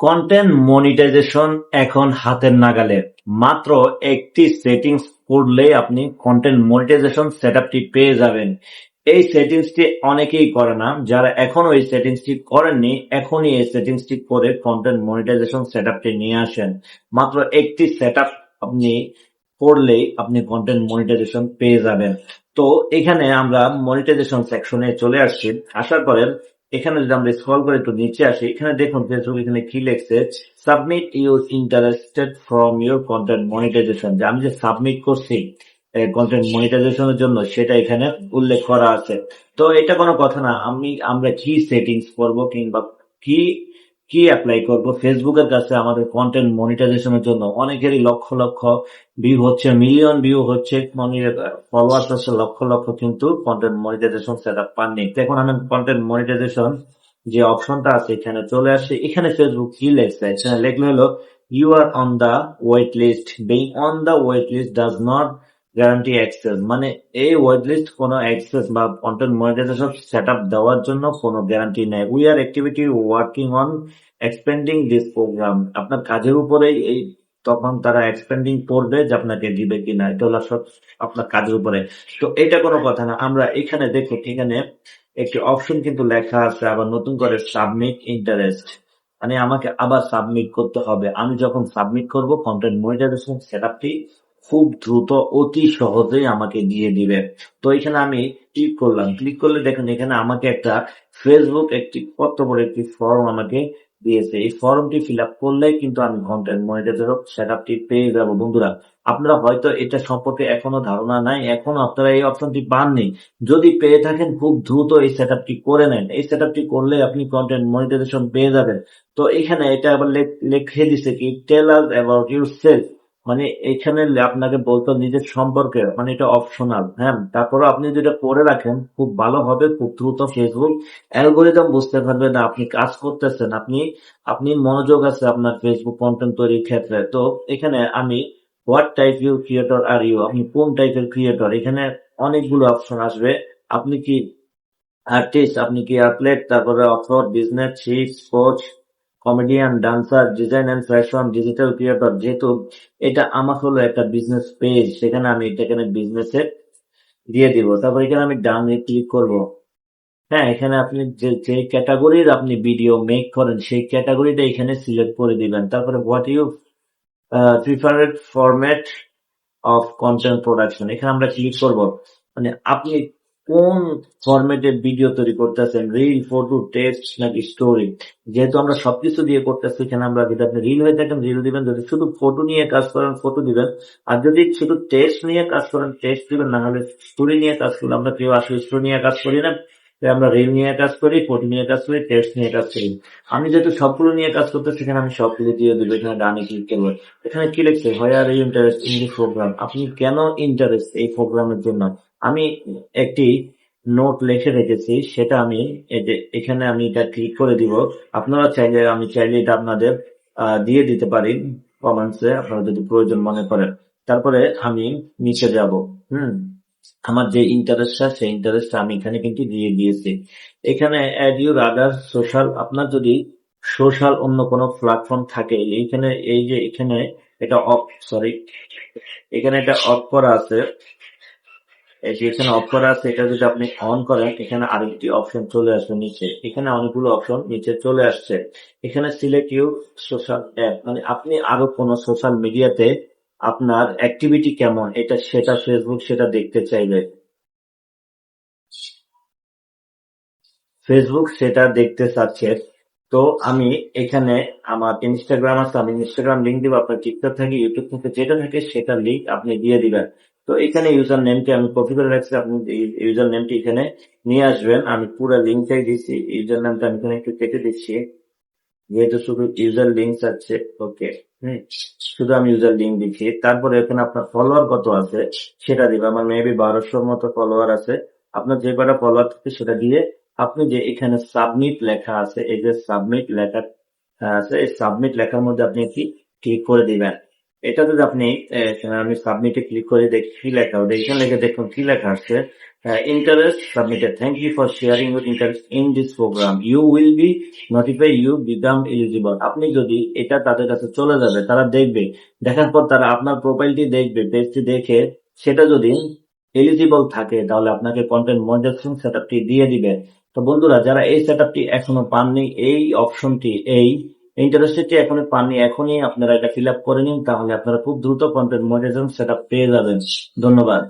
Content monetization এখন হাতের নাগালে। মাত্র একটি সেটিংস করলেই আপনি কন্টেন্ট মনিটাইজেশন সেটআপটি পেয়ে যাবেন। এই সেটিংসটি অনেকেই করে না। যারা এখনো এই সেটিংসটি করেননি, এখনই এই সেটিংসটি করে কন্টেন্ট মনিটাইজেশন সেটআপটি নিয়ে আসেন। মাত্র একটি সেটআপ আপনি করলেই আপনি কন্টেন্ট মনিটাইজেশন পেয়ে যাবেন। তো এখানে আমরা মনিটাইজেশন সেকশনে চলে আসছি। আসার পরে এখানে যদি আমরা স্ক্রল করে একটু নিচে আসি, এখানে দেখুন ফেসবুক এখানে কি লিখছে, submit your interested from your content monetization. যে আমি যে সাবমিট করছি কন্টেন্ট মনিটাইজেশনের জন্য, সেটা এখানে উল্লেখ করা আছে। তো এটা কোনো কথা না, আমরা কি সেটিংস করব কিংবা কি কি অ্যাপ্লাই করব ফেসবুকের কাছে আমাদের কন্টেন্ট মনিটাইজেশনের জন্য। অনেকেরই লক্ষ লক্ষ ভিউ হচ্ছে, মিলিয়ন ভিউ হচ্ছে, মানে ফলোয়ার্স হচ্ছে লক্ষ লক্ষ, কিন্তু কন্টেন্ট মনিটাইজেশন সেটআপ পাননি। তো এখন আমি কন্টেন্ট মনিটাইজেশন যে অপশনটা আছে এখানে চলে আসছে। এখানে ফেসবুক কি লেখছে, এখানে লেখলো হলো you are on the wait list. Being on the wait list does not guarantee access. মানে এই ওয়েট লিস্ট কোনো অ্যাক্সেস বা কন্টেন্ট মনিটাইজেশন সেটআপ দেওয়ার জন্য কোনো গ্যারান্টি নেই। We are activity working on expending this program. আপনার কাজের উপরেই এই, তখন তারা এক্সপেন্ডিং করবে যে আপনাকে দিবে কিনা, এটা হলো সব আপনার কাজের উপরে। তো এটা কোনো কথা না। আমরা এখানে দেখুন, এখানে একটি অপশন কিন্তু লেখা আছে আবার নতুন করে, সাবমিট ইন্টারেস্ট। মানে আমাকে আবার সাবমিট করতে হবে। আমি যখন সাবমিট করব, কন্টেন্ট মনিটাইজেশন সেটআপটি খুব দ্রুত, অতি সহজেই আমাকে দিয়ে দিবে। তো এখানে আমি ক্লিক করলাম। ক্লিক করলে দেখুন এখানে আমাকে একটা ফেসবুক একটি কত বড় একটি ফর্ম আমাকে দিয়েছে। এই ফর্মটি ফিল আপ করলেই কিন্তু আমি কন্টেন্ট মনিটাইজেশন সেটআপটি পেয়ে যাব। বন্ধুরা, আপনারা হয়তো এটা সম্পর্কে এখনো ধারণা নাই, এখনো আপনারা এই অপশনটি পাননি। যদি পেয়ে থাকেন, খুব দ্রুত এই সেটআপটি করে নেন। এই সেটআপটি করলে আপনি কন্টেন্ট মনিটাইজেশন পেয়ে যাবেন। তো এখানে এটা আবার লিখে দিছে কি, টেল আস অ্যাবাউট ইউরসেলফ। মানে এখানে আপনাকে বলতে হবে নিজের সম্পর্কে, মানে এটা অপশনাল। হ্যাঁ, তারপরে আপনি যদি এটা করে রাখেন খুব ভালো হবে। খুব দ্রুত ফেসবুক অ্যালগোরিদম বুঝতে পারবে না আপনি কাজ করতেছেন, আপনি আপনি মনোযোগ আছে আপনার ফেসবুক কন্টেন্ট তৈরির ক্ষেত্রে। তো এখানে আমি what type you creator are you, আপনি কোন টাইপের ক্রিয়েটর, এখানে অনেকগুলো অপশন আসবে। আপনি কি আর্টিস্ট, আপনি কি অ্যাথলেট, তারপরে author, business chief, coach, comedian, dancer, design and fashion, digital creator. যেহেতু এটা আমার হলো একটা বিজনেস পেজ, সেখানে আমি এটা এখানে বিজনেসে দিয়ে দিব। তারপর এখানে আমি ডানে ক্লিক করব। হ্যাঁ, এখানে আপনি যে যে ক্যাটাগরির আপনি ভিডিও মেক করেন, সেই ক্যাটাগরিটা এখানে সিলেক্ট করে দিবেন। তারপরে what you preferred format of content production, এখানে আমরা ক্লিক করব। মানে আপনি কোন ফরম্যাটে ভিডিও তৈরি করতেছেন, রিল, ফটো, টেক্সট নাকি স্টোরি। যেহেতু আমরা সবকিছু দিয়ে করতেছি, এখানে আমরা, যদি আপনি রিল হয়ে থাকেন রিল দিবেন, যদি শুধু ফটো নিয়ে কাজ করেন ফটো দিবেন, আর যদি শুধু টেক্সট নিয়ে কাজ করেন টেক্সট দিবেন, না হলে স্টোরি নিয়ে কাজ করলে, আমরা কেউ আসলে স্টোরি নিয়ে কাজ করি না, তাই আমরা রিল নিয়ে কাজ করি, ফটো নিয়ে কাজ করি, টেক্সট নিয়ে কাজ করি। আমি যেহেতু সবগুলো নিয়ে কাজ করতেছি, এখানে আমি সবগুলো দিয়ে দিবো। এখানে ডানে ক্লিক করবো। এখানে কি লিখছে, where are you interest in the program, আপনি কেন ইন্টারেস্ট এই প্রোগ্রামের জন্য। আমি একটি নোট লিখে রেখেছি, সেটা আমি এই যে এখানে আমি এটা ক্লিক করে দিব। আপনারা চাইলে, আমি চাইলে এটা আপনাদের দিয়ে দিতে পারি কমেন্টসে, আপনারা যদি প্রয়োজন মনে করেন। তারপরে আমি নিচে যাব। হুম, আমার যে ইন্টারেস্টটা, সেই ইন্টারেস্টটা আমি এখানে কিন্তু দিয়ে দিয়েছি। এখানে অ্যাড ইউর আদার সোশ্যাল, আপনার যদি সোশ্যাল অন্য কোনো প্ল্যাটফর্ম থাকে, এইখানে এই যে এখানে এটা অফ, সরি, এখানে এটা অফ করা আছে। এই যে এখানে অফ করা আছে, এটা যদি আপনি অন করেন, এখানে আরেকটি অপশন চলে আসবে নিচে। এখানে অনেকগুলো অপশন নিচে চলে আসছে। এখানে সিলেক্ট ইউর সোশ্যাল অ্যাপ, মানে আপনি আরো কোন সোশ্যাল মিডিয়াতে আপনার অ্যাক্টিভিটি কেমন, এটা সেটা ফেসবুক সেটা দেখতে চাইলে, ফেসবুক সেটা দেখতে চাচ্ছে। তো আমি এখানে আমার ইনস্টাগ্রাম আছে, আমি ইনস্টাগ্রাম লিঙ্ক দিব। আপনার টিকটক থাকে, ইউটিউব থেকে, যেটা থাকে সেটার লিঙ্ক আপনি দিয়ে দিবেন। তো এখানে ইউজার নেমটি আমি কপি করে রাখছি, আপনি ইউজার নেমটি এখানে নিয়ে আসবেন। আমি পুরো লিঙ্কটাই দিচ্ছি, ইউজার নেমটা আমি এখানে একটু কেটে দিচ্ছি, যেহেতু শুধু ইউজার লিঙ্ক আছে। ওকে, হম, শুধু আমি ইউজার লিঙ্ক দিচ্ছি। তারপরে এখানে আপনার ফলোয়ার কত আছে সেটা দিবে। আমার মেবি 1200 মতো ফলোয়ার আছে। আপনার যে কটা ফলোয়ার থাকে সেটা দিয়ে আপনি যে এখানে সাবমিট লেখা আছে, এই যে সাবমিট লেখা আছে, এই সাবমিট লেখার মধ্যে আপনি কি ক্লিক করে দিবেন। এটা যদি আপনি আমি সাবমিটে ক্লিক করে দেখি কি লেখা হবে, এখানে লিখে দেখুন কি লেখা আসছে, interest submitted, thank you for sharing your interest in this program, you will be notify you become eligible. আপনি যদি এটা তাদের কাছে চলে যাবে, তারা দেখবে, দেখার পর তারা আপনার প্রোফাইলটি দেখবে, পেজটি দেখে সেটা যদি এলিজিবল থাকে তাহলে আপনাকে কন্টেন্ট মনিটাইজেশন সেটআপটি দিয়ে দিবে। তো বন্ধুরা, যারা এই সেটআপটি এখনো পাননি, এই অপশনটি, এই ইন্টারেস্টেডটি এখনো পাননি, এখনই আপনারা এটা ফিল আপ করে নিন, তাহলে আপনারা খুব দ্রুত কন্টেন্ট মনিটাইজেশন সেটআপ পেয়ে যাবেন। ধন্যবাদ।